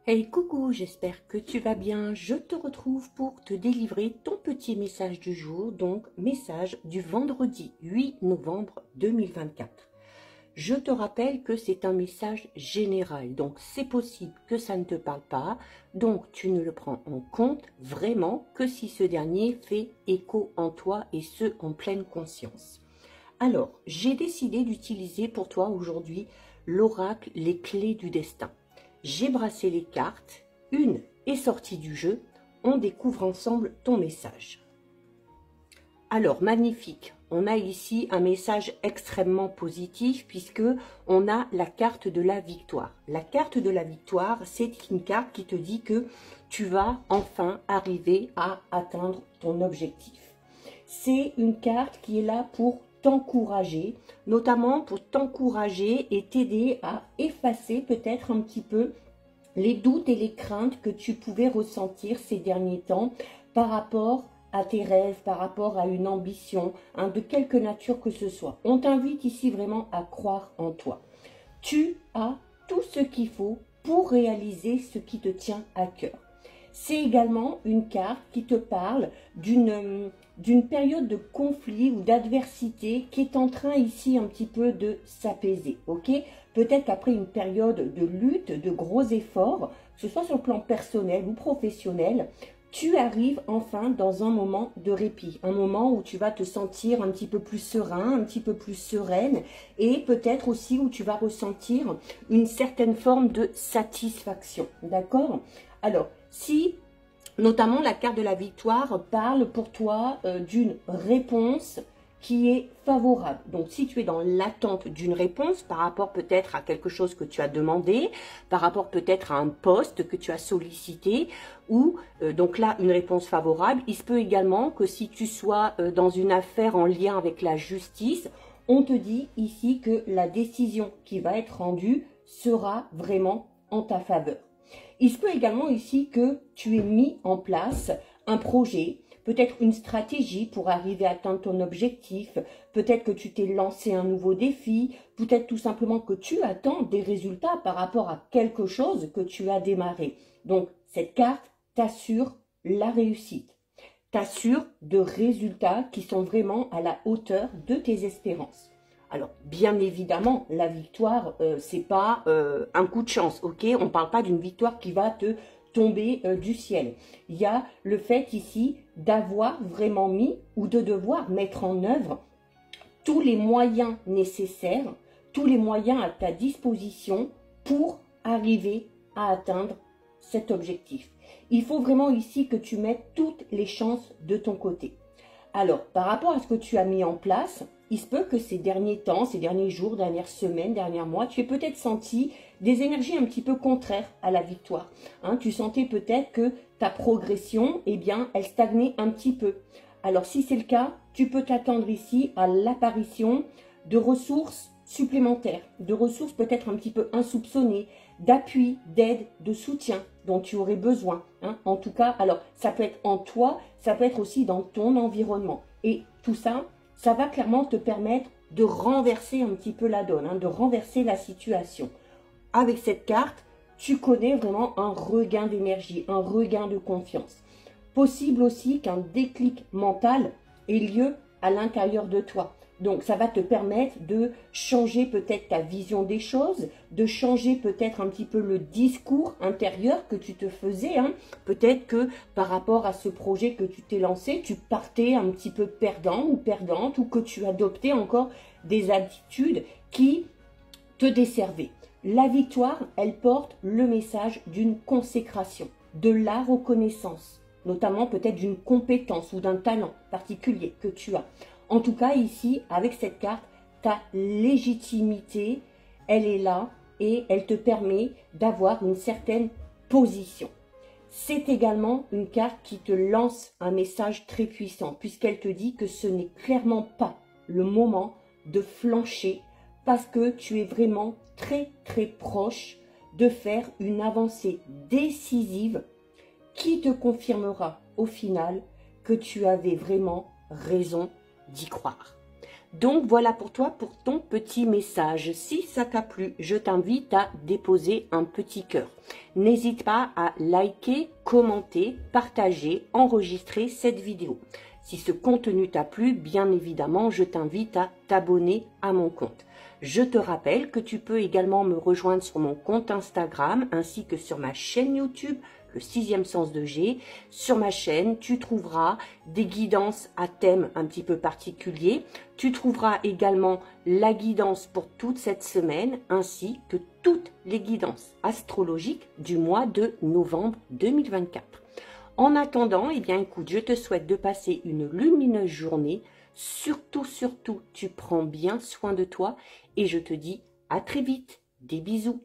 Hey coucou, j'espère que tu vas bien. Je te retrouve pour te délivrer ton petit message du jour, donc message du vendredi 8 novembre 2024. Je te rappelle que c'est un message général, donc c'est possible que ça ne te parle pas, donc tu ne le prends en compte vraiment que si ce dernier fait écho en toi et ce en pleine conscience. Alors, j'ai décidé d'utiliser pour toi aujourd'hui l'oracle Les Clés du Destin. J'ai brassé les cartes, une est sortie du jeu, on découvre ensemble ton message. Alors, magnifique, on a ici un message extrêmement positif puisque on a la carte de la victoire. La carte de la victoire, c'est une carte qui te dit que tu vas enfin arriver à atteindre ton objectif. C'est une carte qui est là pour t'encourager, notamment pour t'encourager et t'aider à effacer peut-être un petit peu les doutes et les craintes que tu pouvais ressentir ces derniers temps par rapport à tes rêves, par rapport à une ambition, de quelque nature que ce soit. On t'invite ici vraiment à croire en toi. Tu as tout ce qu'il faut pour réaliser ce qui te tient à cœur. C'est également une carte qui te parle d'une période de conflit ou d'adversité qui est en train ici un petit peu de s'apaiser, ok? Peut-être qu'après une période de lutte, de gros efforts, que ce soit sur le plan personnel ou professionnel, tu arrives enfin dans un moment de répit, un moment où tu vas te sentir un petit peu plus serein, un petit peu plus sereine et peut-être aussi où tu vas ressentir une certaine forme de satisfaction, d'accord? Alors, si notamment la carte de la victoire parle pour toi d'une réponse qui est favorable. Donc, si tu es dans l'attente d'une réponse par rapport peut-être à quelque chose que tu as demandé, par rapport peut-être à un poste que tu as sollicité, ou donc là, une réponse favorable, il se peut également que si tu sois dans une affaire en lien avec la justice, on te dit ici que la décision qui va être rendue sera vraiment en ta faveur. Il se peut également ici que tu aies mis en place un projet, peut-être une stratégie pour arriver à atteindre ton objectif, peut-être que tu t'es lancé un nouveau défi, peut-être tout simplement que tu attends des résultats par rapport à quelque chose que tu as démarré. Donc, cette carte t'assure la réussite, t'assure de résultats qui sont vraiment à la hauteur de tes espérances. Alors, bien évidemment, la victoire, c'est pas un coup de chance, ok? On ne parle pas d'une victoire qui va te tomber du ciel. Il y a le fait ici d'avoir vraiment mis ou de devoir mettre en œuvre tous les moyens nécessaires, tous les moyens à ta disposition pour arriver à atteindre cet objectif. Il faut vraiment ici que tu mettes toutes les chances de ton côté. Alors, par rapport à ce que tu as mis en place, il se peut que ces derniers temps, ces derniers jours, dernières semaines, derniers mois, tu aies peut-être senti des énergies un petit peu contraires à la victoire. Tu sentais peut-être que ta progression, eh bien, elle stagnait un petit peu. Alors, si c'est le cas, tu peux t'attendre ici à l'apparition de ressources supplémentaires, de ressources peut-être un petit peu insoupçonnées, d'appui, d'aide, de soutien dont tu aurais besoin. En tout cas, alors, ça peut être en toi, ça peut être aussi dans ton environnement. Et tout ça, ça va clairement te permettre de renverser un petit peu la donne, de renverser la situation. Avec cette carte, tu connais vraiment un regain d'énergie, un regain de confiance. Possible aussi qu'un déclic mental ait lieu à l'intérieur de toi. Donc, ça va te permettre de changer peut-être ta vision des choses, de changer peut-être un petit peu le discours intérieur que tu te faisais. Peut-être que par rapport à ce projet que tu t'es lancé, tu partais un petit peu perdant ou perdante ou que tu adoptais encore des attitudes qui te desservaient. La victoire, elle porte le message d'une consécration, de la reconnaissance, notamment peut-être d'une compétence ou d'un talent particulier que tu as. En tout cas, ici, avec cette carte, ta légitimité, elle est là et elle te permet d'avoir une certaine position. C'est également une carte qui te lance un message très puissant puisqu'elle te dit que ce n'est clairement pas le moment de flancher parce que tu es vraiment très très proche de faire une avancée décisive qui te confirmera au final que tu avais vraiment raison d'y croire. Donc voilà pour toi, pour ton petit message. Si ça t'a plu, je t'invite à déposer un petit cœur. N'hésite pas à liker, commenter, partager, enregistrer cette vidéo. Si ce contenu t'a plu, bien évidemment, je t'invite à t'abonner à mon compte. Je te rappelle que tu peux également me rejoindre sur mon compte Instagram ainsi que sur ma chaîne YouTube, le 6e sens de G. Sur ma chaîne, tu trouveras des guidances à thème un petit peu particulier. Tu trouveras également la guidance pour toute cette semaine ainsi que toutes les guidances astrologiques du mois de novembre 2024. En attendant, eh bien écoute, je te souhaite de passer une lumineuse journée. Surtout, tu prends bien soin de toi et je te dis à très vite. Des bisous.